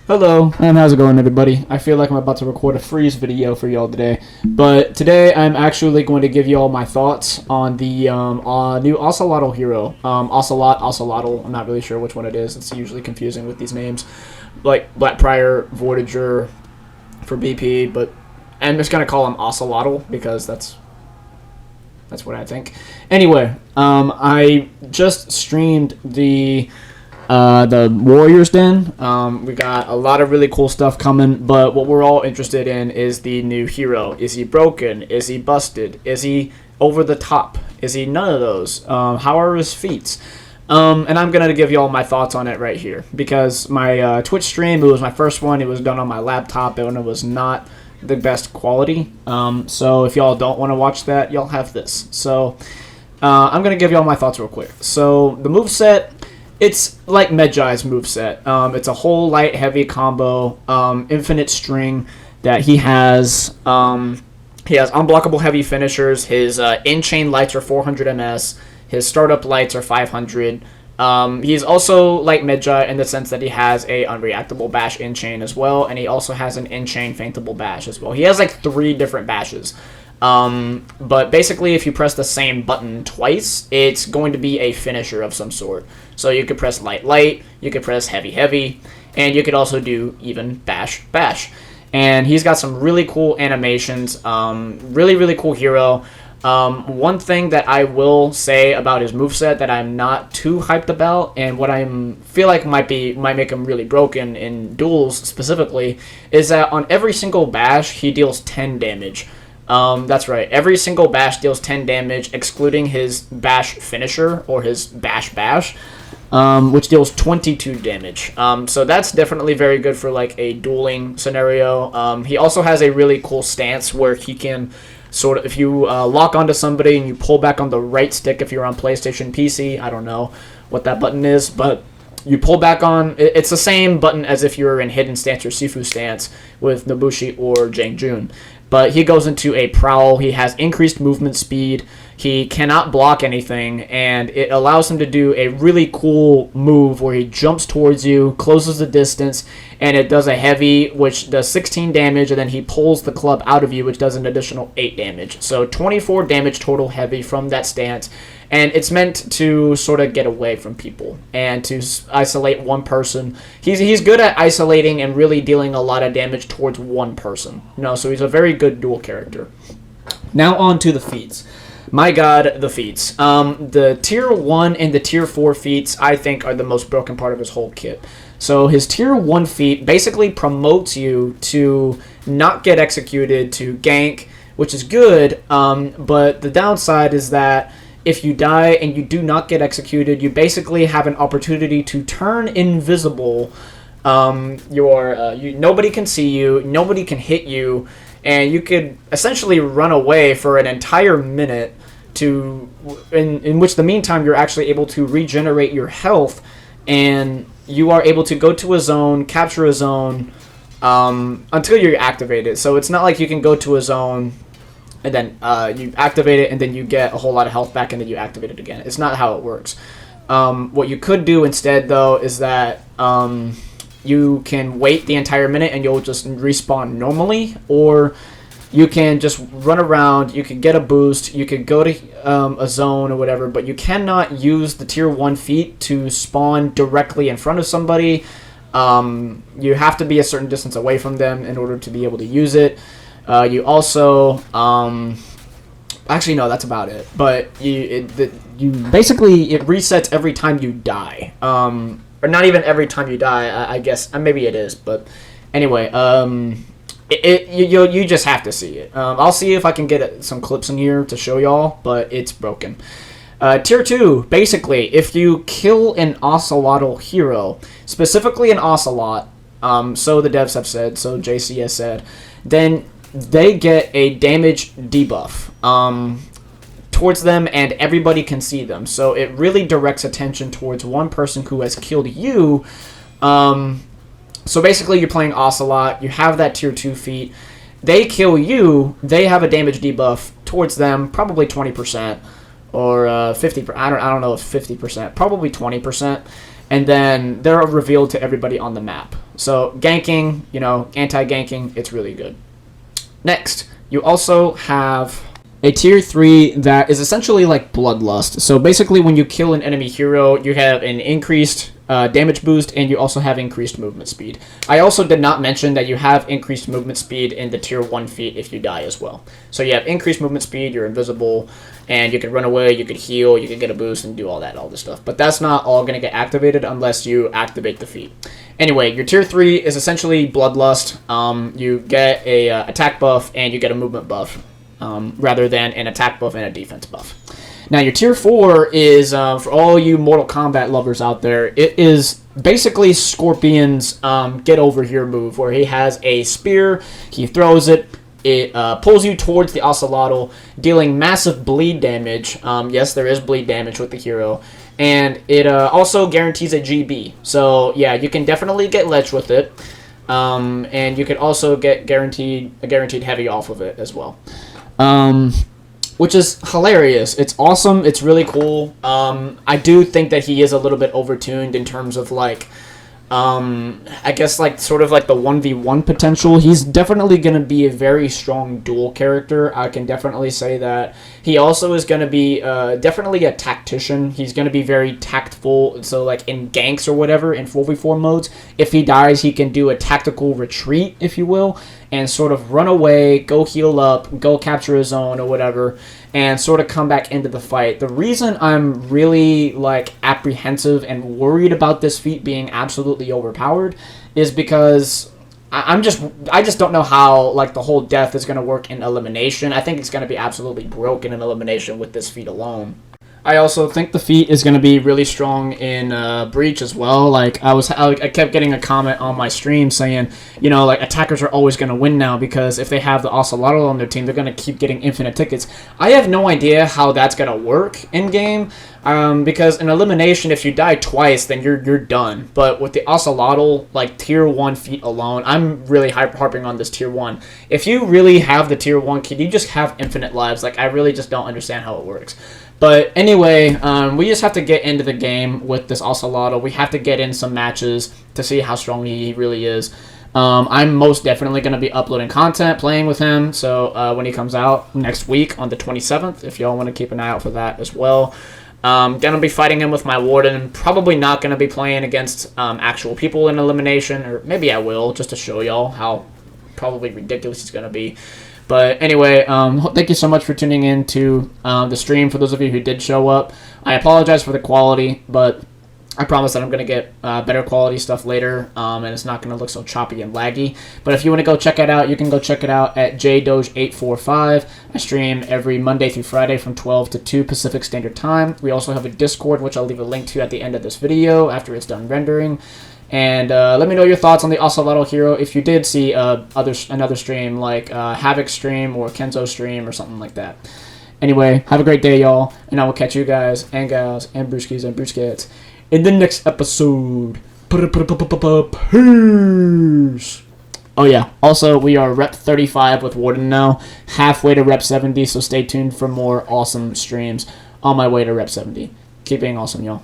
Hello, and how's it going, everybody? I feel like I'm about to record a freeze video for y'all today, but today I'm actually going to give y'all my thoughts on the new Ocelotl hero. Ocelotl, I'm not really sure which one it is. It's usually confusing with these names, like Black Prior, Voidager for BP, but I'm just gonna call him Ocelotl because that's what I think. Anyway, I just streamed the Warriors Den. We got a lot of really cool stuff coming, but what we're all interested in is the new hero. Is he broken? Is he busted? Is he over the top? Is he none of those? How are his feats? And I'm going to give you all my thoughts on it right here, because my Twitch stream, it was my first one. It was done on my laptop, and it was not the best quality. So if y'all don't want to watch that, y'all have this. So I'm going to give y'all my thoughts real quick. So the moveset, it's like Medjai's moveset. It's a whole light heavy combo, infinite string that he has. He has unblockable heavy finishers. His in-chain lights are 400 ms. His startup lights are 500. He's also like Medjai in the sense that he has a unreactable bash in-chain as well, and he also has an in-chain feintable bash as well. He has like 3 different bashes. But basically, if you press the same button twice, it's going to be a finisher of some sort. So you could press light, light, you could press heavy, heavy, and you could also do even bash, bash. And he's got some really cool animations, really, really cool hero. One thing that I will say about his moveset that I'm not too hyped about, and what I feel like might make him really broken in duels specifically, is that on every single bash, he deals 10 damage. That's right. Every single bash deals 10 damage, excluding his bash finisher, or his bash bash, which deals 22 damage. So that's definitely very good for like a dueling scenario. He also has a really cool stance where he can sort of, if you lock onto somebody and you pull back on the right stick, if you're on PlayStation PC, I don't know what that button is, but you pull back on, it's the same button as if you were in Hidden Stance or Sifu Stance with Nobushi or Jang Jun. But he goes into a prowl. He has increased movement speed. He cannot block anything, and it allows him to do a really cool move where he jumps towards you, closes the distance, and it does a heavy, which does 16 damage, and then he pulls the club out of you, which does an additional 8 damage. So 24 damage total heavy from that stance, and it's meant to sort of get away from people and to isolate one person. He's good at isolating and really dealing a lot of damage towards one person. So he's a very good dual character. Now on to the feats. My god, the feats. The tier 1 and the tier 4 feats, I think, are the most broken part of his whole kit. So his tier 1 feat basically promotes you to not get executed, to gank, which is good, but the downside is that if you die and you do not get executed, you basically have an opportunity to turn invisible. Nobody can see you, nobody can hit you, and you could essentially run away for an entire minute, in which the meantime you're actually able to regenerate your health, and you are able to go to a zone, capture a zone, until you activate it. So it's not like you can go to a zone and then you activate it and then you get a whole lot of health back and then you activate it again. It's not how it works. What you could do instead, though, is that you can wait the entire minute and you'll just respawn normally, or you can just run around, you can get a boost, you could go to a zone or whatever, but you cannot use the tier 1 feat to spawn directly in front of somebody. You have to be a certain distance away from them in order to be able to use it. You also, actually no, that's about it. But you basically, it resets every time you die. Or not even every time you die, I guess. Maybe it is, but anyway, you just have to see it. I'll see if I can get some clips in here to show y'all, but it's broken. Tier 2, basically, if you kill an Ocelotl hero, specifically an Ocelot, so the devs have said, so JC has said, then they get a damage debuff towards them, and everybody can see them. So it really directs attention towards one person who has killed you. So basically, you're playing Ocelot, you have that tier 2 feat, they kill you, they have a damage debuff towards them, probably 20%, or 50%, I don't know if 50%, probably 20%, and then they're revealed to everybody on the map. So ganking, you know, anti-ganking, it's really good. Next, you also have a tier 3 that is essentially like Bloodlust. So basically when you kill an enemy hero, you have an increased damage boost, and you also have increased movement speed. I also did not mention that you have increased movement speed in the tier 1 feat if you die as well. So you have increased movement speed, you're invisible, and you can run away, you can heal, you can get a boost, and do all this stuff. But that's not all going to get activated unless you activate the feat. Anyway, your tier 3 is essentially Bloodlust. You get a attack buff, and you get a movement buff, rather than an attack buff and a defense buff. Now, your tier 4 is, for all you Mortal Kombat lovers out there, it is basically Scorpion's get over here move, where he has a spear, he throws it, it pulls you towards the Ocelotl, dealing massive bleed damage. Yes, there is bleed damage with the hero. And it also guarantees a GB. So, yeah, you can definitely get ledge with it. And you can also get a guaranteed heavy off of it as well. Which is hilarious. It's awesome. It's really cool. I do think that he is a little bit overtuned in terms of, like, I guess, like, sort of like the 1v1 potential. He's definitely going to be a very strong duel character. I can definitely say that. He also is going to be definitely a tactician. He's going to be very tactful. So, like, in ganks or whatever, in 4v4 modes, if he dies, he can do a tactical retreat, if you will, and sort of run away, go heal up, go capture a zone or whatever, and sort of come back into the fight. The reason I'm really, like, apprehensive and worried about this feat being absolutely overpowered is because I just don't know how, like, the whole death is going to work in elimination. I think it's going to be absolutely broken in elimination with this feat alone. I also think the feat is going to be really strong in Breach as well. Like, I kept getting a comment on my stream saying, you know, like, attackers are always going to win now because if they have the Ocelotl on their team, they're going to keep getting infinite tickets. I have no idea how that's going to work in-game because in elimination, if you die twice, then you're done. But with the Ocelotl, like, tier 1 feat alone, I'm really harping on this tier 1. If you really have the tier 1, can you just have infinite lives? Like, I really just don't understand how it works. But anyway, we just have to get into the game with this Ocelotl. We have to get in some matches to see how strong he really is. I'm most definitely going to be uploading content, playing with him. So when he comes out next week on the 27th, if y'all want to keep an eye out for that as well. Going to be fighting him with my Warden. Probably not going to be playing against actual people in elimination. Or maybe I will, just to show y'all how probably ridiculous he's going to be. But anyway, thank you so much for tuning in to the stream. For those of you who did show up, I apologize for the quality, but I promise that I'm going to get better quality stuff later, and it's not going to look so choppy and laggy. But if you want to go check it out, you can go check it out at jdoge845. I stream every Monday through Friday from 12 to 2 Pacific Standard Time. We also have a Discord, which I'll leave a link to at the end of this video after it's done rendering. And let me know your thoughts on the Ocelotl hero if you did see another stream like Havoc stream or Kenzo stream or something like that. Anyway, have a great day, y'all, and I will catch you guys and gals and brewskis and brewskets in the next episode. Peace! Oh yeah, also we are rep 35 with Warden now, halfway to rep 70, so stay tuned for more awesome streams on my way to rep 70. Keep being awesome, y'all.